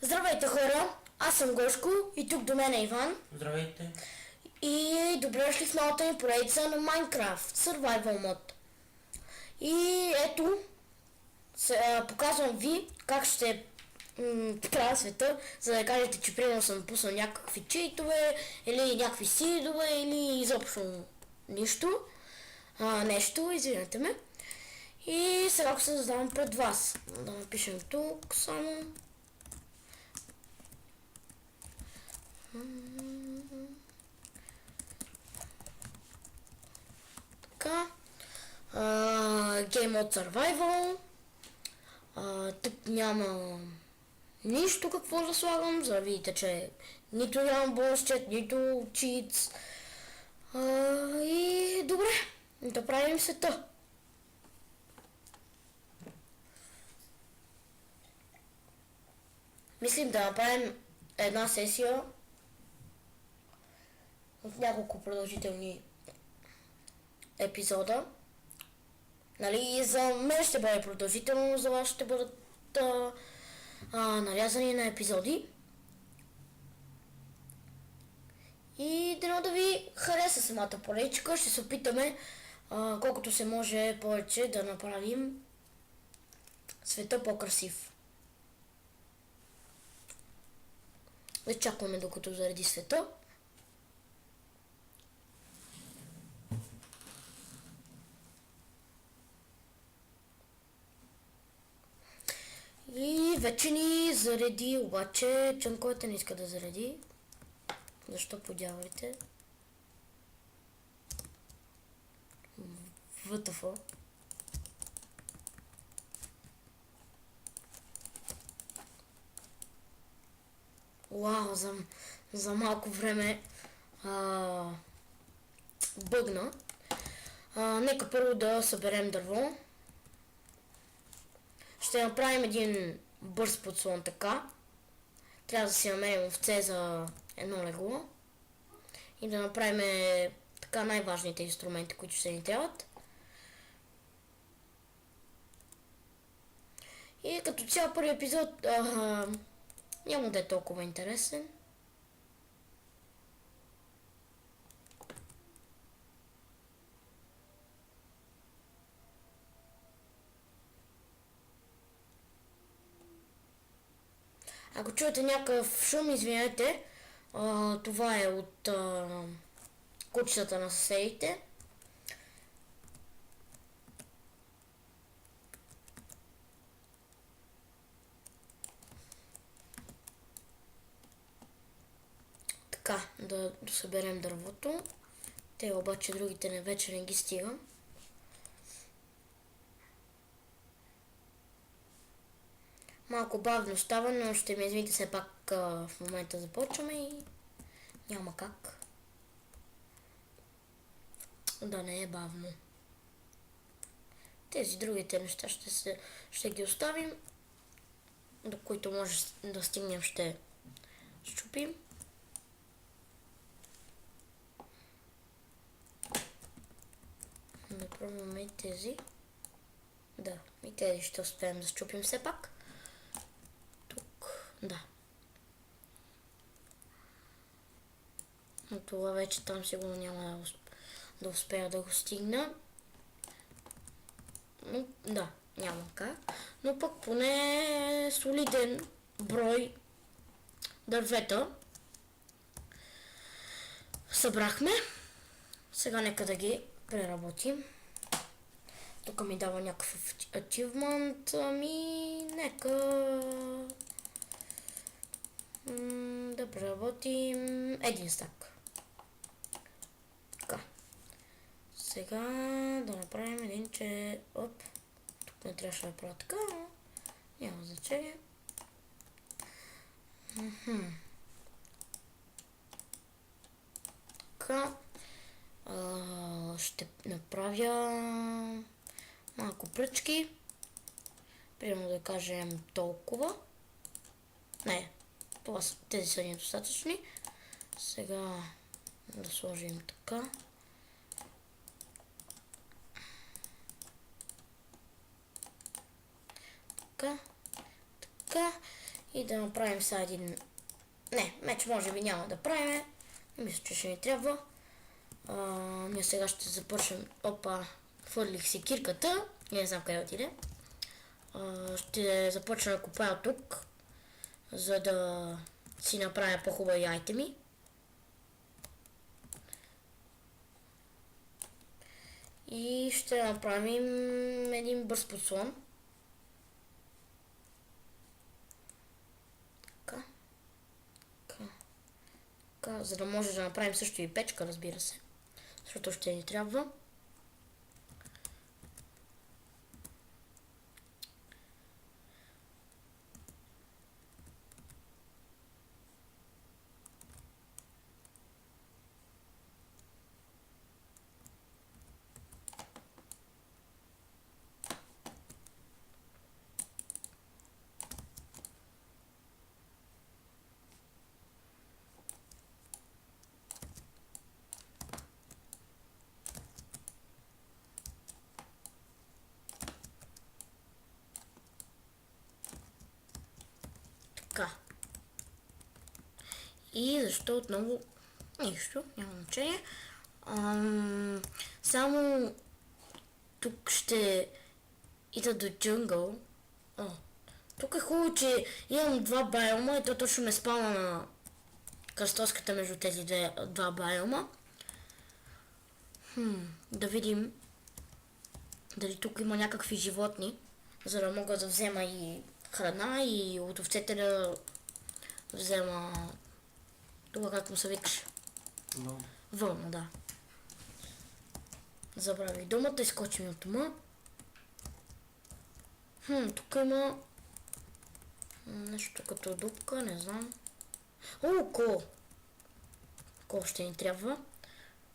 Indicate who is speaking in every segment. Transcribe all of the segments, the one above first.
Speaker 1: Здравейте хора, аз съм Гошко и тук до мен е Иван.
Speaker 2: Здравейте!
Speaker 1: И добре дошли в новата ни поредица на Minecraft Survival Mod. И ето, показвам ви как ще правя света, за да кажете, че примерно съм пуснал някакви читове, или някакви сидове, или изобщо нищо. Нещо, извинете ме. И сега се задавам пред вас. Да напишем тук само. Така. Game Mode Survival. Тук няма нищо какво да слагам, за да видите, че нито нямам бонусчет, нито читс. И добре, да правим света. Мислим да направим една сесия от няколко продължителни епизода. Нали, и за мен ще бъде продължително, за вас ще бъдат нарязани на епизоди. И дано да ви хареса самата поредичка. Ще се опитаме колкото се може повече да направим света по-красив. Да чакаме докато зареди света. И вече ни зареди, обаче чанковете не иска да зареди. Защо подявайте? ВТФ. Вау, за малко време бъгна. Нека първо да съберем дърво. Ще направим един бърз подслон така. Трябва да си намерим овце за едно легло. И да направим така най-важните инструменти, които ще ни трябват. И като цял първи епизод няма да е толкова интересен. Ако чуете някакъв шум, извинете, това е от кучетата на съседите. Така, да съберем дървото. Те обаче другите вече не ги стига. Малко бавно става, но ще ми извините, все пак в момента започваме и няма как да не е бавно. Тези другите неща ще ги оставим, до които може да стигнем, ще счупим. Да пробваме и тези. Да, и тези ще успеем да счупим все пак. Да. Но това вече там сигурно няма да успея да го стигна. Но, да, няма как. Но пък поне солиден брой дървета събрахме. Сега нека да ги преработим. Тук ми дава някакъв achievement. Нека да преработим един стак. Така. Сега да направим един, че... Оп. Тук не трябваше да правя така, но няма значение. Така. Ще направя малко пръчки. Примерно да кажем толкова. Не. Тези са недостатъчни. Сега да сложим така. Така. И да направим сега един... Не, меч може би няма да правим. Не мисля, че ще ни трябва. Ние сега ще започнем... Опа, хвърлих си кирката. Не знам къде отиде. Ще започна да копая тук, за да си направя по-хубави айтеми. И ще направим един бърз подслон. Така, за да може да направим също и печка, разбира се. Защото ще ни трябва. Така. И защо отново... Нищо, няма значение. Само тук ще ида до джунгъл. Тук е хубаво, че имам два байома и то точно ме спална на кръстоската между тези два байома. Да видим дали тук има някакви животни, за да мога да взема и храна и от овцете да взема това, как му се викаш. Вълна, да. Забравих думата, изкочим от ума. Тук има нещо като дупка, не знам. Кол! Кол ще ни трябва.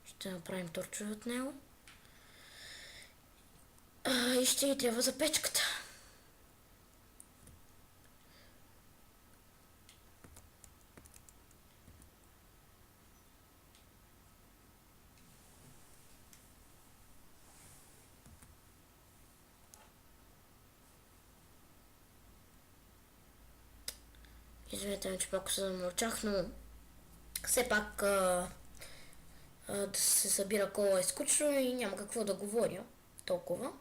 Speaker 1: Ще направим торчове от него. И ще ни трябва за печката. Извинете ме, че пак се замълчах, но все пак да се събира кола е скучно и няма какво да говоря толкова.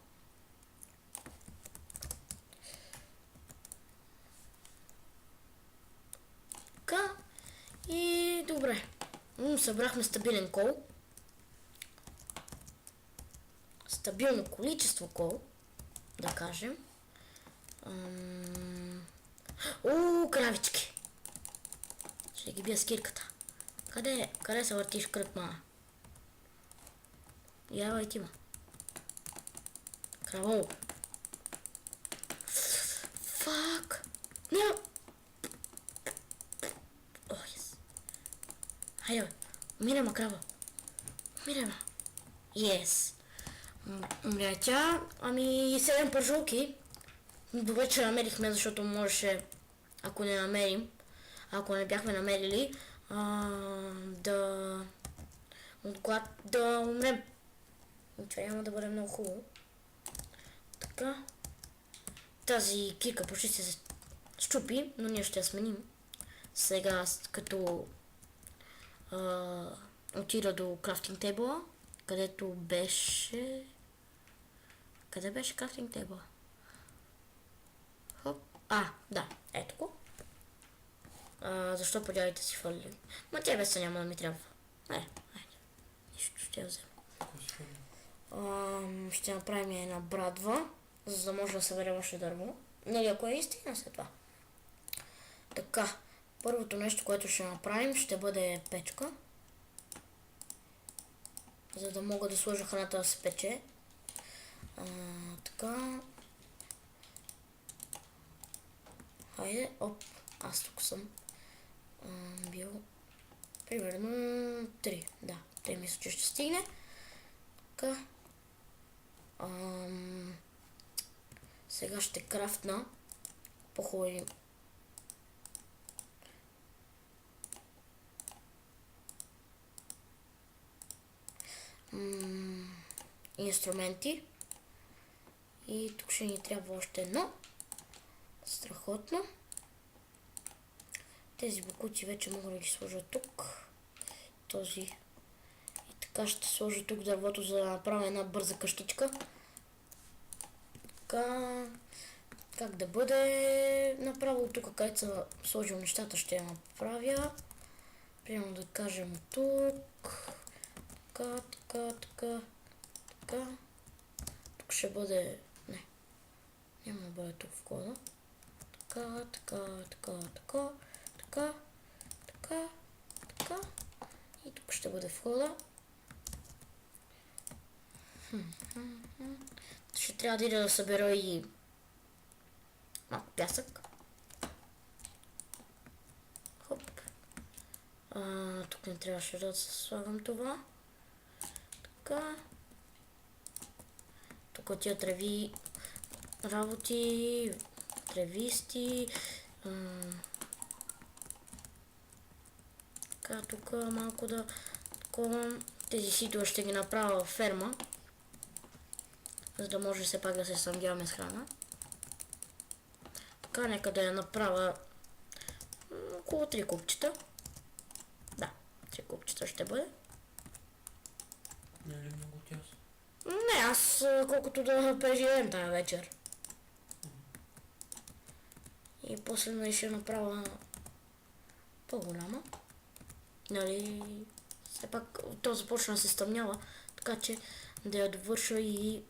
Speaker 1: Така. И добре. Събрахме стабилен кол. Стабилно количество кол, да кажем. Кравички. Ще ги бия с кирката. Къде се въртиш кръг, мама? Явай ти, ма. Краво. Фак. Няма. Yes. Хайде, бе. Умирай, ма, крава. Умирай, ма. Yes. Умря тя. Ами 7 пържулки. Добре, че намерихме, защото можеше, ако не намерим, ако не бяхме намерили, да умрем. Това няма да бъде много хубаво. Така. Тази кирка почти се щупи, но ние ще я сменим. Сега, като отида до крафтинг тейбъла, където беше... Къде беше крафтинг тейбъла? Да, ето го. Защо подявите си фалили? Ма тя без няма да ми трябва. Айде. Нищо ще я взема. Ще направим една брадва, за да може да съберем още дърво. Нали, ако е истина след това. Така, първото нещо, което ще направим, ще бъде печка. За да мога да сложа храната да се пече. Така. Хайде, аз тук съм бил примерно 3, да, 3 мисля, че ще стигне. Така. Сега ще крафтна по-хубави инструменти. И тук ще ни трябва още едно. Страхотно. Тези бокуци вече мога да ги сложа тук. Този. И така ще сложа тук дървото, за да направя една бърза къщичка. Така. Как да бъде направо тук, където съм сложил нещата, ще я направя. Примерно да кажем тук. Така, така, така, така. Тук ще бъде... Не. Няма да бъде тук входа. Така, така, така, така, така, така, така. И тук ще бъде входа. Ще трябва да ида да събера и малко пясък. Хоп. Тук не трябваше да слагам това. Така. Тук тия треви работи, тревисти. Така, тук малко да таковам. Тези ситове ще ги направя в ферма, за да може все пак да се снабдяваме с храна. Така, нека да я направя около 3 купчета. Да, 3 купчета ще бъде.
Speaker 2: Не е ли много тясно?
Speaker 1: Не, аз колкото да преживеем тая вечер. И после ще направя по-голяма. Нали, все пак то започна да се стъмнява, така че да я довърша и...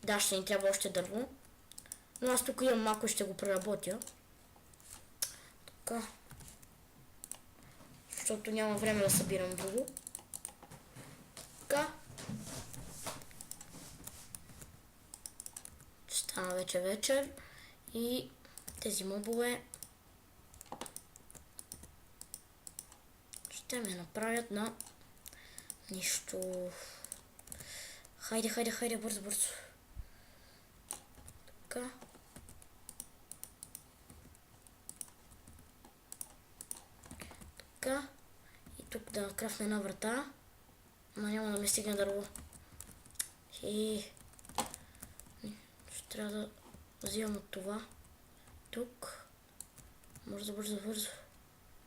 Speaker 1: Да, ще ни трябва още дърво. Но аз тук имам малко и ще го преработя. Така. Защото няма време да събирам друго. Така. Стана вече вечер. И тези мобове ще ме направят на нищо. Хайде, хайде, хайде, бързо, бързо. Така. Така. И тук да крафна една врата. Но няма да ми стигне дърво. И ще трябва да взимам от това. Тук. Бързо, бързо, бързо.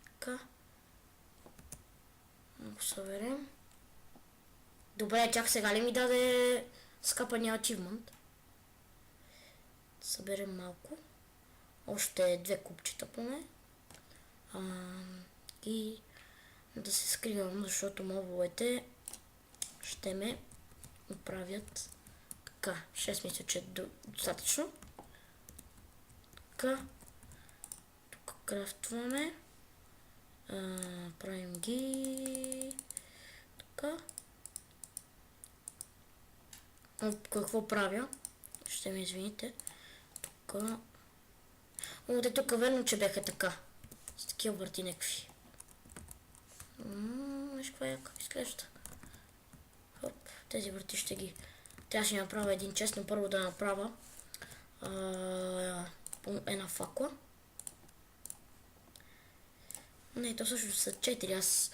Speaker 1: Така. Ако съберем. Добре, чак сега ли ми даде скапания ачивмент? Съберем малко. Още 2 купчета поне. И да се скривам, защото мобовете ще ме оправят. Така, 6 мисля, че е достатъчно. Така. Тук крафтваме. Правим ги. Така. Какво правя? Ще ми извините. Тук. Те тук верно, че бяха така. С такива върти някакви. Виж каква яка изглежда. Хоп, тези върти ще ги... Трябваше да направя един честно. Първо да направя една факла. Не, то също са 4. Аз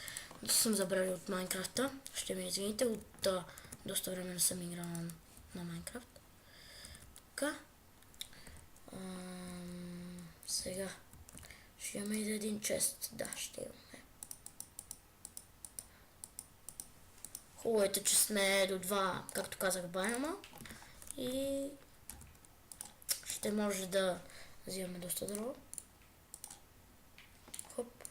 Speaker 1: съм забравил от Майнкрафта. Ще ми извините, от доста време не съм играл на Майнкрафт. Така. Сега ще имаме и един чест. Да, ще имаме. Хубаво е, че сме до 2, както казах, байома. И ще може да взимаме доста дърво. Хоп.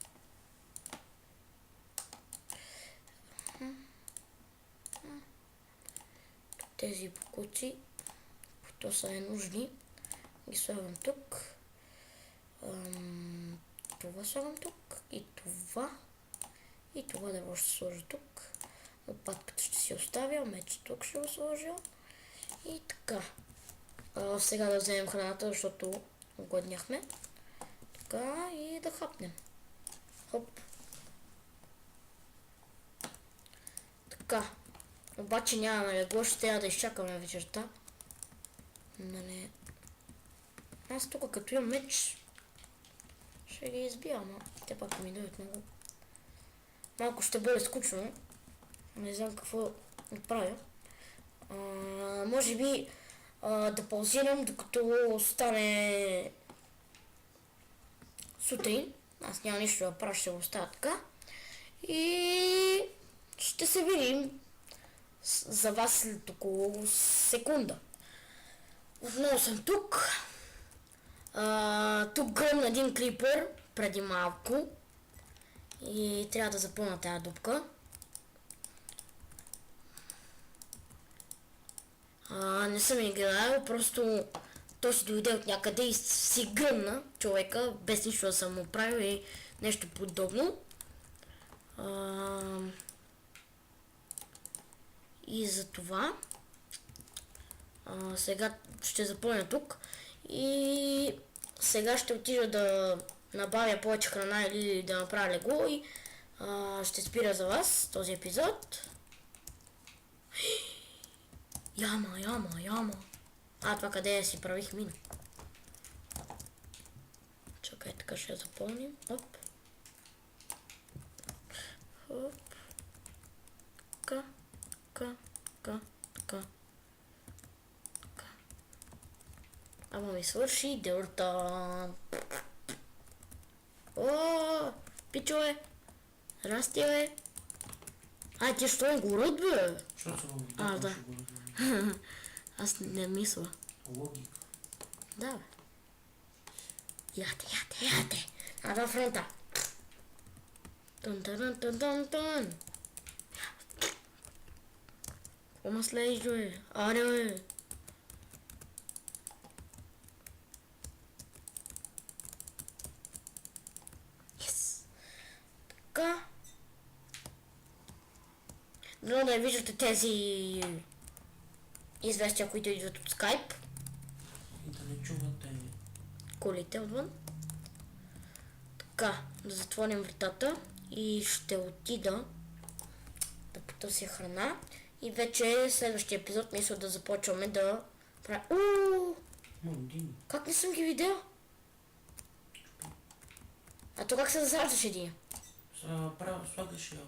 Speaker 1: Тези бокуци, които са ненужни, ги слагам тук. Това слагам тук и това. И това дърво ще сложа тук. Лопатката ще си оставя, меч тук ще го сложа. И така. Сега да вземем храната, защото огладняхме. Така и да хапнем. Хоп. Така. Обаче нямаме легло, ще трябва да изчакаме вечерта. Нали. Аз тук като имам меч, ще ги избия, ама те пак ми дадат много. Малко ще бъде скучно. Не знам какво да правя. Може би да паузирам, докато стане сутрин. Аз няма нищо да правя, ще го оставя така. И ще се видим за вас след около секунда. Отново съм тук. Тук гръмна един крипър преди малко. И трябва да запълна тази дупка. Не съм играл, просто той си дойде от някъде и си гръмна човека, без нищо да съм му правил и нещо подобно. И за това сега ще запълня тук и сега ще отида да набавя повече храна или да направя легло и ще спира за вас този епизод. Яма. Това къде си правих мина? Чакай, така ще я запълним. Оп. Така. Ама ми свърши дърта. О, пичове. Здрасти, бе. Ти що не горят, бе?
Speaker 2: Защото съм
Speaker 1: да. Аз не мисля.
Speaker 2: Логика.
Speaker 1: Да, бе. Яте. На фронта. Тън. Какво следиш, бе? Аре, бе. Така. Дано да виждате тези известия, които идват от Skype.
Speaker 2: И да не чувате
Speaker 1: колите отвън. Така, да затворим вратата и ще отида да потърся храна. И вече следващия епизод мисля да започваме да правим. Как не съм ги видял? А то как се засаждаш един?
Speaker 2: Слагаш я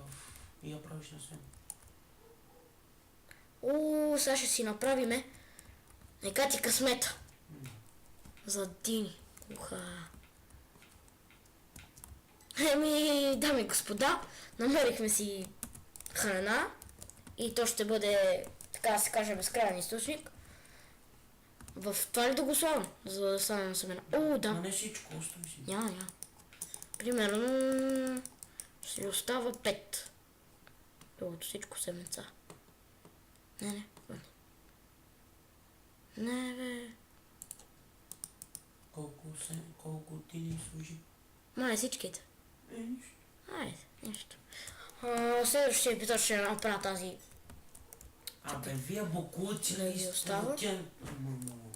Speaker 2: и я правиш на себе.
Speaker 1: Сега ще си направиме. Нека ти късмета. За Дини. Дами и господа, намерихме си храна и то ще бъде, така да се каже, безкрайен източник. В това ли да го слагам, за да стане на семена? Да.
Speaker 2: Но не всичко, остави си.
Speaker 1: Няма. Примерно ще остава 5. Другото всичко семенца. Не, бе.
Speaker 2: Колко ти ни служи?
Speaker 1: Май всичките.
Speaker 2: Нищо.
Speaker 1: Нищо. Следващия епизод ще направя тази.
Speaker 2: Вие бокулци
Speaker 1: да ги остава.
Speaker 2: Много.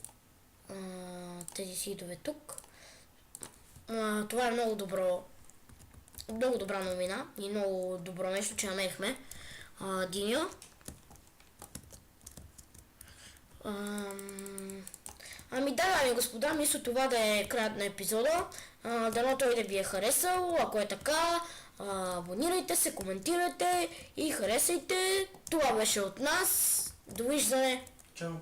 Speaker 1: Тези сидове тук. Това е много добра новина и много добро нещо, че намерихме Диня. Дами и господа, мисля това да е краят на епизода. Дано той да ви е харесал. Ако е така, абонирайте се, коментирайте и харесайте. Това беше от нас. Довиждане!
Speaker 2: Чао!